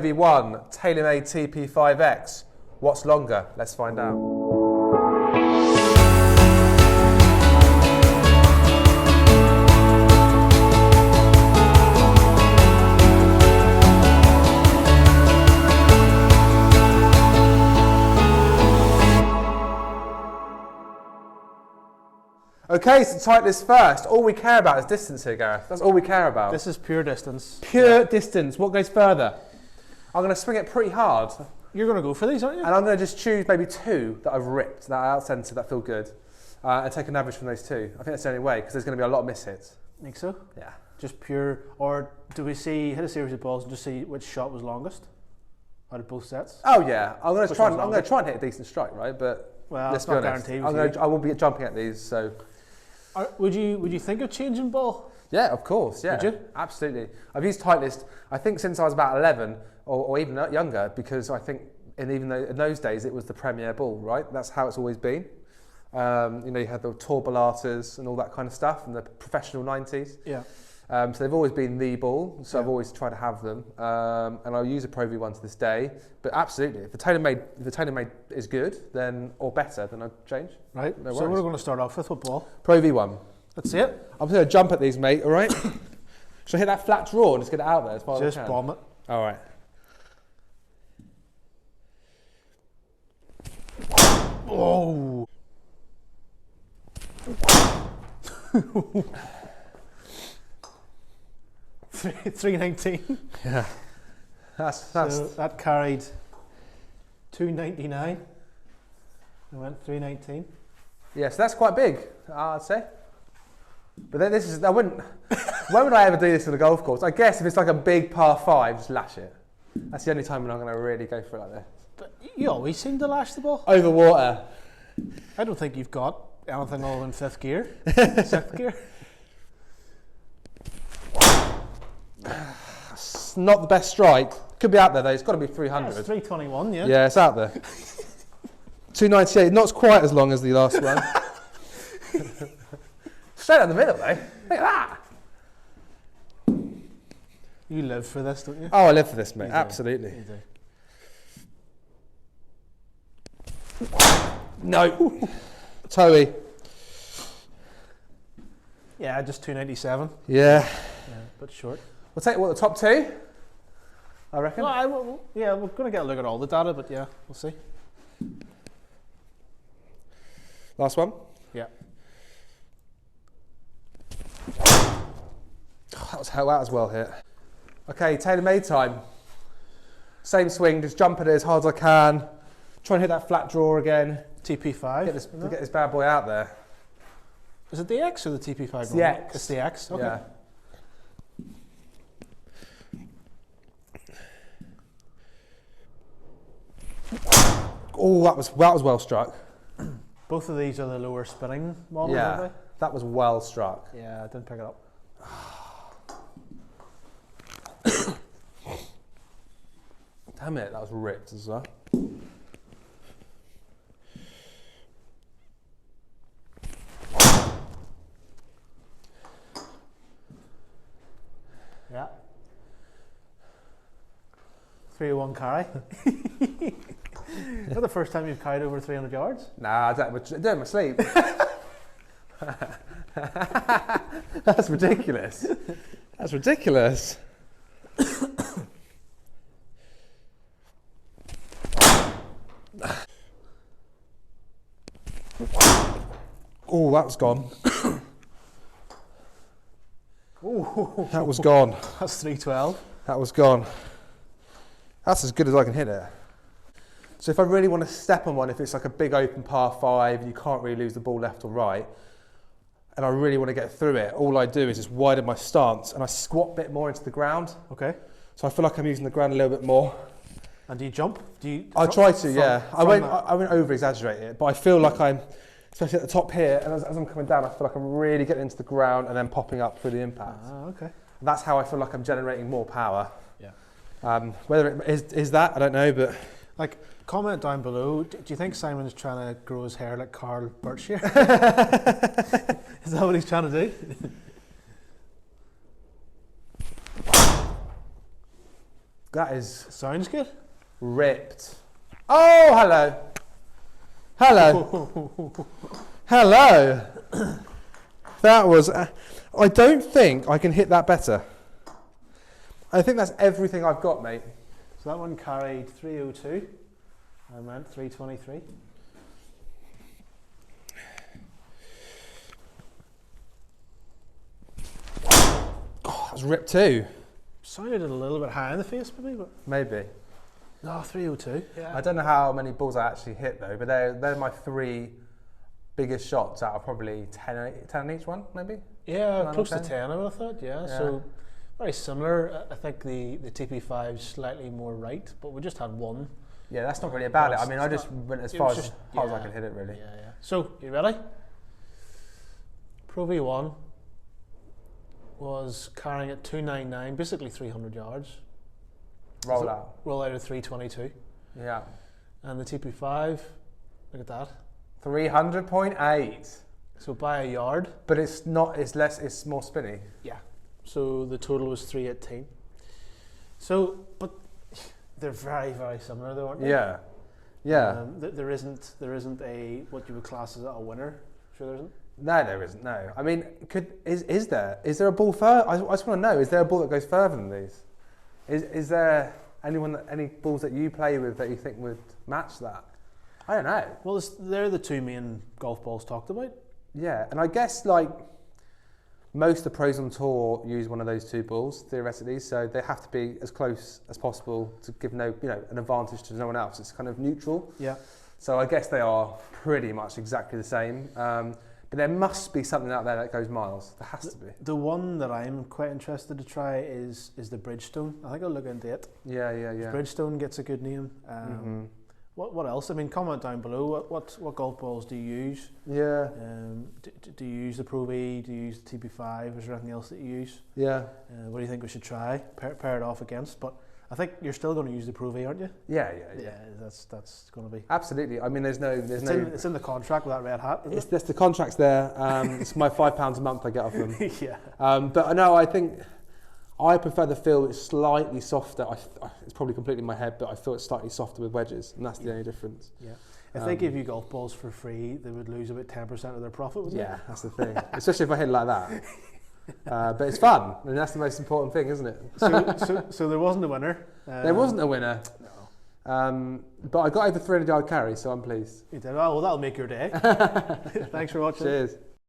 Prov1, Taylormade TP5x. What's longer? Let's find out. Okay, so Titleist first. All we care about is distance here, Gareth. That's all we care about. This is pure distance. Pure distance. What goes further? I'm going to swing it pretty hard. You're going to go for these, aren't you? And I'm going to just choose maybe two that I've ripped, that are out-centered, that feel good, and take an average from those two. I think that's the only way, because there's going to be a lot of mishits. Think so? Yeah. Just pure, or do we hit a series of balls and just see which shot was longest out of both sets? Oh yeah, I'm going to try and hit a decent strike, right? But well, let's it's be not honest. guaranteed. I will be jumping at these, so. Would you think of changing ball? Yeah, of course. Yeah, would you? Absolutely. I've used Titleist, I think, since I was about 11 or even younger, because I think, even though in those days it was the premier ball, right? That's how it's always been. You know, you had the Torballatas and all that kind of stuff, and the professional 90s. Yeah. So they've always been the ball, so yeah. I've always tried to have them, and I'll use a Prov1 to this day. But absolutely, if the Taylormade is good, then or better, then I'd change. Right. No so we're going to start off with what ball? Prov1. Let's see it. I'm going to jump at these, mate. All right. Should I hit that flat draw and just get it out there as far as I can? Just bomb it. All right. Oh. 319. Yeah. So that carried 299. I went 319. Yeah, so that's quite big, I'd say. But then this is, I wouldn't, when would I ever do this on a golf course? I guess if it's like a big par 5, just lash it. That's the only time when I'm going to really go for it like this. But you always seem to lash the ball. Over water. I don't think you've got anything other than 5th gear. 6th gear. It's not the best strike. Could be out there though, it's got to be 300. Yeah, it's 321, yeah. Yeah, it's out there. 298, not quite as long as the last one. Straight down the middle though, look at that. You live for this, don't you? Oh, I live for this, mate, you absolutely. You do. No. Toey. Yeah, just 297. Yeah. But short. We'll take the top two, I reckon. Well, yeah, we're going to get a look at all the data, but yeah, we'll see. Last one? Yeah. Oh, that was well hit. Okay, Taylormade time. Same swing, just jump at it as hard as I can. Try and hit that flat draw again. TP5. Get this bad boy out there. Is it the X or the TP5? It's the X. It's the X, okay. Yeah. Oh, that was well struck. Both of these are the lower spinning models, yeah, aren't they? That was well struck. Yeah, I didn't pick it up. Damn it, that was ripped as well. Yeah. 301 carry. Is that the first time you've carried over 300 yards? Nah, I do it in my sleep. That's ridiculous. That's ridiculous. Oh, that was gone. Ooh. That was gone. That's 312. That was gone. That's as good as I can hit it. So if I really want to step on one, if it's like a big open par 5 and you can't really lose the ball left or right, and I really want to get through it, all I do is just widen my stance and I squat a bit more into the ground. Okay. So I feel like I'm using the ground a little bit more. And do you jump? I try to, yeah. I won't over exaggerate it, but I feel like I'm, especially at the top here, and as I'm coming down, I feel like I'm really getting into the ground and then popping up through the impact. Ah, okay. And that's how I feel like I'm generating more power. Yeah. Whether it is that, I don't know, but... Like, comment down below, do you think Simon's trying to grow his hair like Carl Berkshire? Is that what he's trying to do? That is Sounds good. ripped. Oh, hello. Hello. Hello. That was... I don't think I can hit that better. I think that's everything I've got, mate. So that one carried 302. I meant 323. Oh, that was ripped too. Sounded a little bit high in the face, maybe, but Maybe. no, 302. Yeah. I don't know how many balls I actually hit though, but they're my 3 biggest shots out of probably 10 each one, maybe? Yeah, 9 or close to 10? 10, I would have thought. Yeah. So very similar. I think the TP5 is slightly more right, but we just had one. Yeah, that's not really about it. I mean, I just went as far as I yeah. could hit it, really. Yeah, yeah. So, you ready? Prov1 was carrying at 299, basically 300 yards. Roll out. Roll out at 322. Yeah. And the TP5, look at that. 300.8. So by a yard. But it's not, it's less, it's more spinny. Yeah. So the total was 318. So, but they're very, very similar though, aren't they? Yeah. Yeah. There isn't a, what you would class as a winner. Sure there isn't? No, there isn't, no. I mean, is there a ball further? I just want to know, is there a ball that goes further than these? Is there any balls that you play with that you think would match that? I don't know. Well, they're the two main golf balls talked about. Yeah, and I guess like most of the pros on tour use one of those 2 balls theoretically, so they have to be as close as possible to give an advantage to no one else. It's kind of neutral. Yeah. So I guess they are pretty much exactly the same. But there must be something out there that goes miles. There has to be. The one that I'm quite interested to try is the Bridgestone. I think I'll look into it. Yeah. Bridgestone gets a good name. What else? I mean, comment down below. What golf balls do you use? Yeah. Do you use the Prov1? Do you use the TP5? Is there anything else that you use? Yeah. What do you think we should try? Pair it off against. But I think you're still going to use the Prov1, aren't you? Yeah. That's going to be. Absolutely. I mean, it's in the contract with that red hat. It's just the contract's there. It's my £5 a month I get off them. Yeah. But no, I think I prefer the feel it's slightly softer. It's probably completely in my head, but I feel it's slightly softer with wedges, and that's the only difference. Yeah. If they gave you golf balls for free, they would lose about 10% of their profit, wouldn't they? That's the thing. Especially if I hit it like that. But it's fun, and that's the most important thing, isn't it? So there wasn't a winner. There wasn't a winner. No. But I got over 300 yard carry, so I'm pleased. You did well. That'll make your day. Thanks for watching. Cheers.